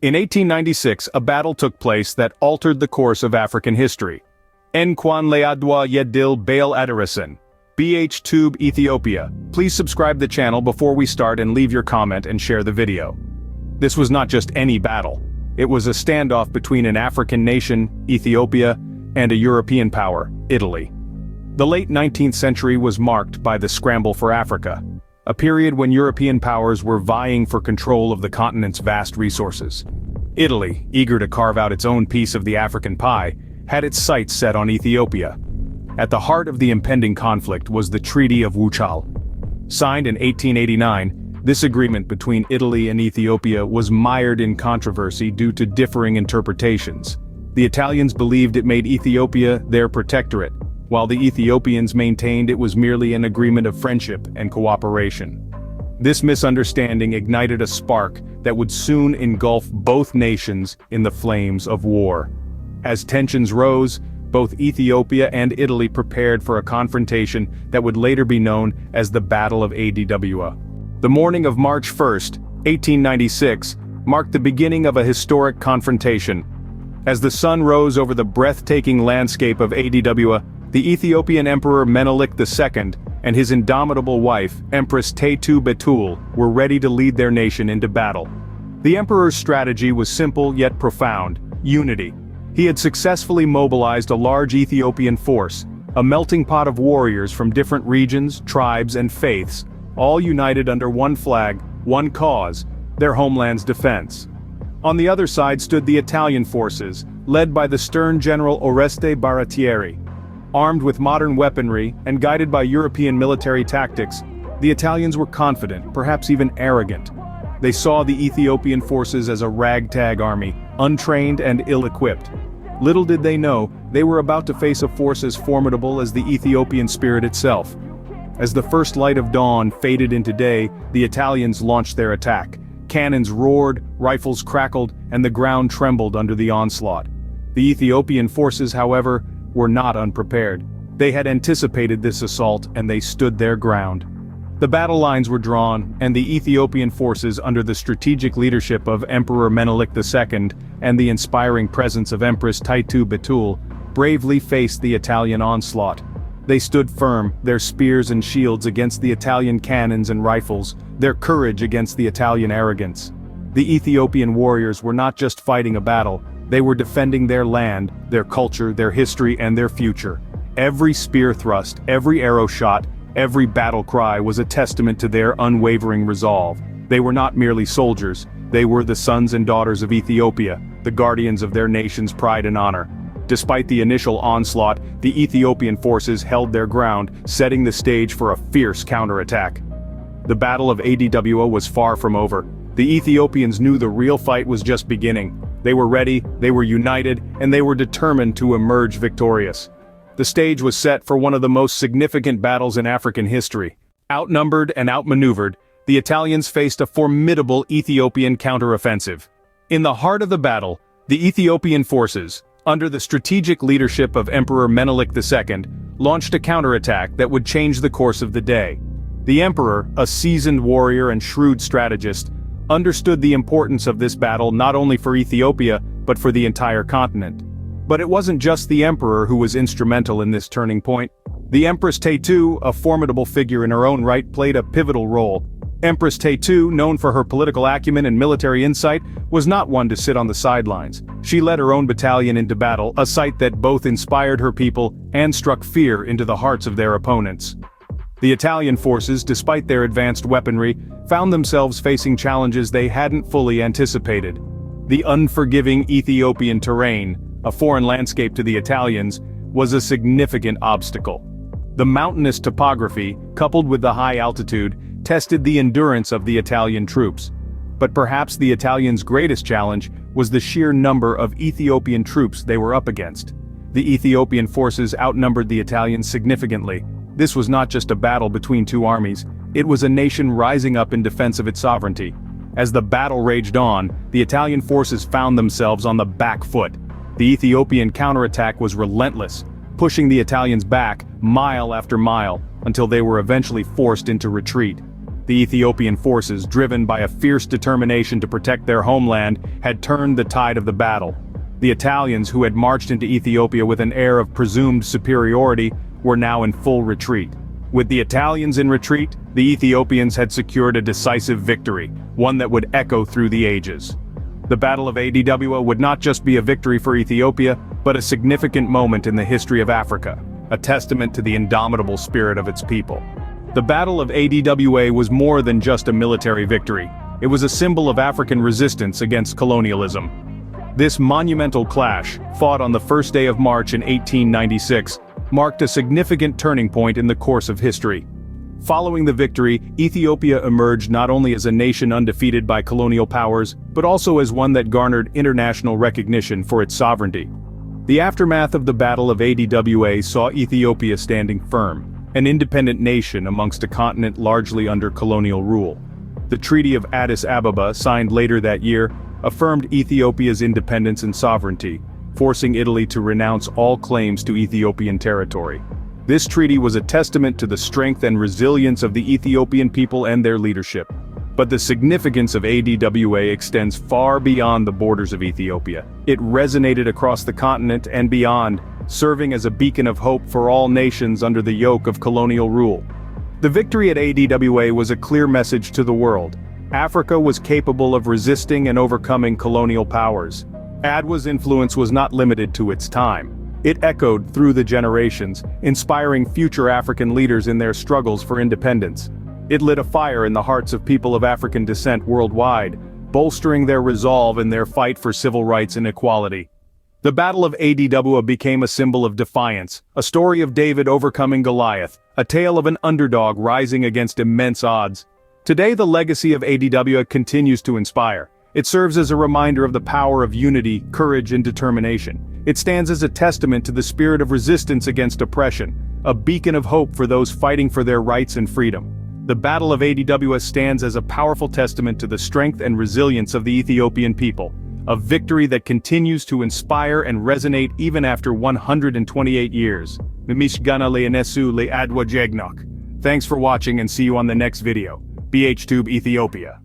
In 1896, a battle took place that altered the course of African history. Battel of Adwa Battel Adwa. BH Tube Ethiopia. Please subscribe the channel before we start and leave your comment and share the video. This was not just any battle. It was a standoff between an African nation, Ethiopia, and a European power, Italy. The late 19th century was marked by the scramble for Africa, a period when European powers were vying for control of the continent's vast resources. Italy, eager to carve out its own piece of the African pie, had its sights set on Ethiopia. At the heart of the impending conflict was the Treaty of Bitul. Signed in 1889, this agreement between Italy and Ethiopia was mired in controversy due to differing interpretations. The Italians believed it made Ethiopia their protectorate, while the Ethiopians maintained it was merely an agreement of friendship and cooperation. This misunderstanding ignited a spark that would soon engulf both nations in the flames of war. As tensions rose, both Ethiopia and Italy prepared for a confrontation that would later be known as the Battle of Adwa. The morning of March 1, 1896, marked the beginning of a historic confrontation. As the sun rose over the breathtaking landscape of Adwa, the Ethiopian Emperor Minilik II and his indomitable wife, Empress Taytu Bitul, were ready to lead their nation into battle. The emperor's strategy was simple yet profound: unity. He had successfully mobilized a large Ethiopian force, a melting pot of warriors from different regions, tribes, and faiths, all united under one flag, one cause: their homeland's defense. On the other side stood the Italian forces, led by the stern General Oreste Baratieri. Armed with modern weaponry and guided by European military tactics, the Italians were confident, perhaps even arrogant. They saw the Ethiopian forces as a ragtag army, untrained and ill-equipped. Little did they know, they were about to face a force as formidable as the Ethiopian spirit itself. As the first light of dawn faded into day, the Italians launched their attack. Cannons roared, rifles crackled, and the ground trembled under the onslaught. The Ethiopian forces, however, were not unprepared. They had anticipated this assault and they stood their ground. The battle lines were drawn, and the Ethiopian forces, under the strategic leadership of Emperor Minilik II and the inspiring presence of Empress Taytu Bitul, bravely faced the Italian onslaught. They stood firm, their spears and shields against the Italian cannons and rifles, their courage against the Italian arrogance. The Ethiopian warriors were not just fighting a battle, they were defending their land, their culture, their history, and their future. Every spear thrust, every arrow shot, every battle cry was a testament to their unwavering resolve. They were not merely soldiers, they were the sons and daughters of Ethiopia, the guardians of their nation's pride and honor. Despite the initial onslaught, the Ethiopian forces held their ground, setting the stage for a fierce counterattack. The Battle of Adwa was far from over. The Ethiopians knew the real fight was just beginning. They were ready, they were united, and they were determined to emerge victorious. The stage was set for one of the most significant battles in African history. Outnumbered and outmaneuvered, the Italians faced a formidable Ethiopian counteroffensive. In the heart of the battle, the Ethiopian forces, under the strategic leadership of Emperor Minilik II, launched a counterattack that would change the course of the day. The emperor, a seasoned warrior and shrewd strategist, understood the importance of this battle not only for Ethiopia, but for the entire continent. But it wasn't just the emperor who was instrumental in this turning point. The Empress Taytu, a formidable figure in her own right, played a pivotal role. Empress Taytu, known for her political acumen and military insight, was not one to sit on the sidelines. She led her own battalion into battle, a sight that both inspired her people and struck fear into the hearts of their opponents. The Italian forces, despite their advanced weaponry, found themselves facing challenges they hadn't fully anticipated. The unforgiving Ethiopian terrain, a foreign landscape to the Italians, was a significant obstacle. The mountainous topography, coupled with the high altitude, tested the endurance of the Italian troops. But perhaps the Italians' greatest challenge was the sheer number of Ethiopian troops they were up against. The Ethiopian forces outnumbered the Italians significantly. This was not just a battle between two armies, it was a nation rising up in defense of its sovereignty. As the battle raged on, the Italian forces found themselves on the back foot. The Ethiopian counterattack was relentless, pushing the Italians back mile after mile, until they were eventually forced into retreat. The Ethiopian forces, driven by a fierce determination to protect their homeland, had turned the tide of the battle. The Italians, who had marched into Ethiopia with an air of presumed superiority, were now in full retreat. With the Italians in retreat, the Ethiopians had secured a decisive victory, one that would echo through the ages. The Battle of Adwa would not just be a victory for Ethiopia, but a significant moment in the history of Africa, a testament to the indomitable spirit of its people. The Battle of Adwa was more than just a military victory. It was a symbol of African resistance against colonialism. This monumental clash, fought on the first day of March in 1896, marked a significant turning point in the course of history. Following the victory, Ethiopia emerged not only as a nation undefeated by colonial powers, but also as one that garnered international recognition for its sovereignty. The aftermath of the Battle of Adwa saw Ethiopia standing firm, an independent nation amongst a continent largely under colonial rule. The Treaty of Addis Ababa, signed later that year, affirmed Ethiopia's independence and sovereignty, forcing Italy to renounce all claims to Ethiopian territory. This treaty was a testament to the strength and resilience of the Ethiopian people and their leadership. But the significance of Adwa extends far beyond the borders of Ethiopia. It resonated across the continent and beyond, serving as a beacon of hope for all nations under the yoke of colonial rule. The victory at Adwa was a clear message to the world. Africa was capable of resisting and overcoming colonial powers. Adwa's influence was not limited to its time. It echoed through the generations, inspiring future African leaders in their struggles for independence. It lit a fire in the hearts of people of African descent worldwide, bolstering their resolve in their fight for civil rights and equality. The Battle of Adwa became a symbol of defiance, a story of David overcoming Goliath, a tale of an underdog rising against immense odds. Today, the legacy of Adwa continues to inspire. It serves as a reminder of the power of unity, courage, and determination. It stands as a testament to the spirit of resistance against oppression, a beacon of hope for those fighting for their rights and freedom. The Battle of Adwa stands as a powerful testament to the strength and resilience of the Ethiopian people, a victory that continues to inspire and resonate even after 128 years. Mimishgana leanesu le adwa jegnok. Thanks for watching and see you on the next video. BHTube Ethiopia.